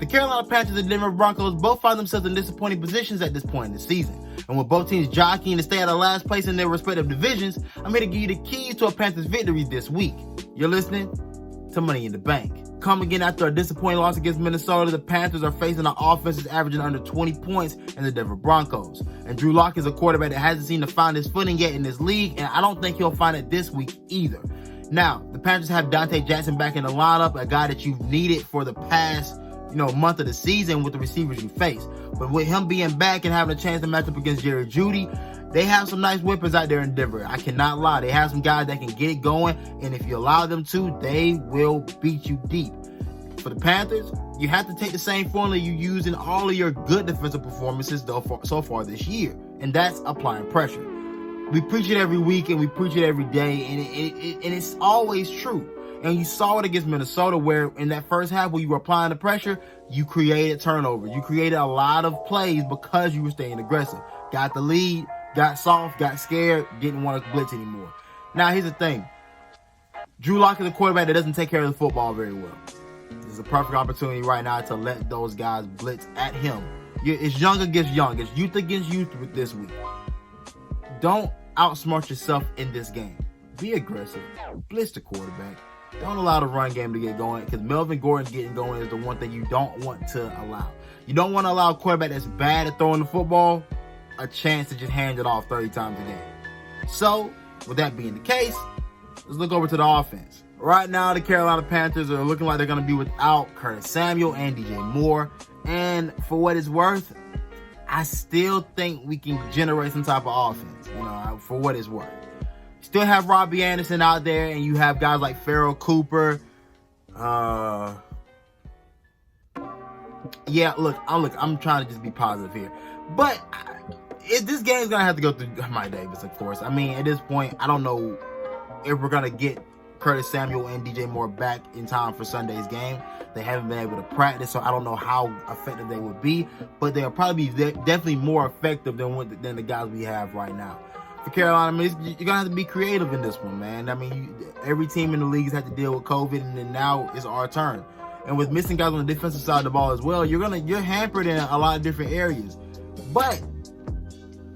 The Carolina Panthers and Denver Broncos both find themselves in disappointing positions at this point in the season. And with both teams jockeying to stay at the last place in their respective divisions, I'm here to give you the keys to a Panthers victory this week. You're listening to Money in the Bank. Coming in after a disappointing loss against Minnesota, the Panthers are facing an offense that's averaging under 20 points in the Denver Broncos. And Drew Lock is a quarterback that hasn't seemed to find his footing yet in this league, and I don't think he'll find it this week either. Now, the Panthers have Dante Jackson back in the lineup, a guy that you've needed for the past month of the season with the receivers you face. But with him being back and having a chance to match up against Jerry Jeudy, they have some nice weapons out there in Denver. I cannot lie. They have some guys that can get it going, and if you allow them to, they will beat you deep. For the Panthers, you have to take the same formula you use in all of your good defensive performances so far this year, and that's applying pressure. We preach it every week and we preach it every day, and it's always true. And you saw it against Minnesota, where in that first half where you were applying the pressure, you created turnover. You created a lot of plays because you were staying aggressive. Got the lead, got soft, got scared, didn't want to blitz anymore. Now, here's the thing. Drew Lock is a quarterback that doesn't take care of the football very well. This is a perfect opportunity right now to let those guys blitz at him. It's young against young. It's youth against youth this week. Don't outsmart yourself in this game. Be aggressive. Blitz the quarterback. Don't allow the run game to get going, because Melvin Gordon getting going is the one thing you don't want to allow. You don't want to allow a quarterback that's bad at throwing the football a chance to just hand it off 30 times a game. So, with that being the case, let's look over to the offense. Right now, the Carolina Panthers are looking like they're going to be without Curtis Samuel and DJ Moore. And for what it's worth, I still think we can generate some type of offense, for what it's worth. Still have Robbie Anderson out there, and you have guys like Farrell Cooper. I'm trying to just be positive here. But this game's going to have to go through Mike Davis, of course. I mean, at this point, I don't know if we're going to get Curtis Samuel and DJ Moore back in time for Sunday's game. They haven't been able to practice, so I don't know how effective they would be. But they'll probably be definitely more effective than the guys we have right now. For Carolina, you're going to have to be creative in this one, man. I mean, every team in the league has had to deal with COVID, and then now it's our turn. And with missing guys on the defensive side of the ball as well, you're hampered in a lot of different areas. But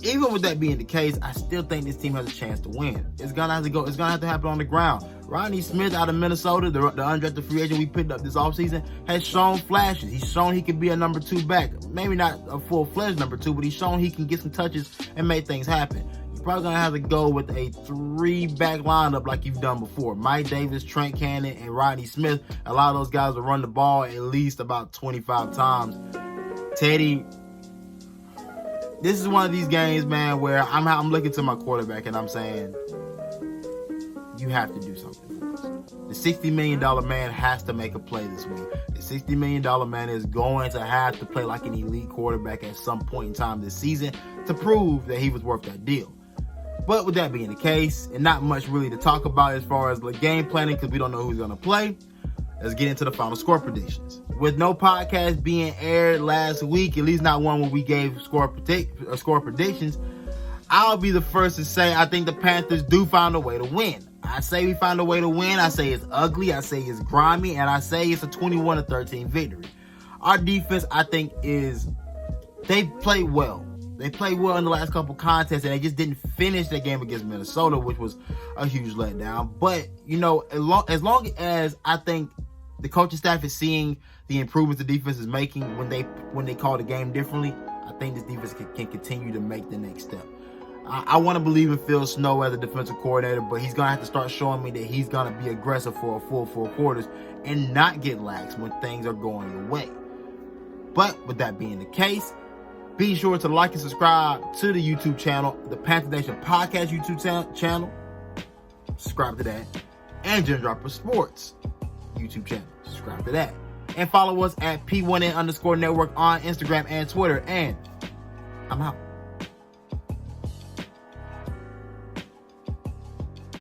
even with that being the case, I still think this team has a chance to win. It's going to have to happen on the ground. Rodney Smith out of Minnesota, the undrafted free agent we picked up this offseason, has shown flashes. He's shown he can be a number 2 back. Maybe not a full-fledged number 2, but he's shown he can get some touches and make things happen. Probably going to have to go with a 3-back lineup like you've done before. Mike Davis, Trent Cannon, and Rodney Smith. Allow those guys to run the ball at least about 25 times. Teddy, this is one of these games, man, where I'm looking to my quarterback and I'm saying, you have to do something for us. The $60 million man has to make a play this week. The $60 million man is going to have to play like an elite quarterback at some point in time this season to prove that he was worth that deal. But with that being the case, and not much really to talk about as far as the game planning, because we don't know who's going to play, let's get into the final score predictions. With no podcast being aired last week, at least not one where we gave score predictions, I'll be the first to say I think the Panthers do find a way to win. I say we find a way to win. I say it's ugly. I say it's grimy. And I say it's a 21-13 victory. Our defense, I think, they played well. They played well in the last couple contests, and they just didn't finish that game against Minnesota, which was a huge letdown. But, as long as I think the coaching staff is seeing the improvements the defense is making when they call the game differently, I think this defense can continue to make the next step. I want to believe in Phil Snow as a defensive coordinator, but he's going to have to start showing me that he's going to be aggressive for a full 4 quarters and not get lax when things are going your way. But with that being the case, be sure to like and subscribe to the YouTube channel, the Panther Nation Podcast YouTube channel. Subscribe to that. And Jim Dropper Sports YouTube channel. Subscribe to that. And follow us at P1N_network on Instagram and Twitter. And I'm out.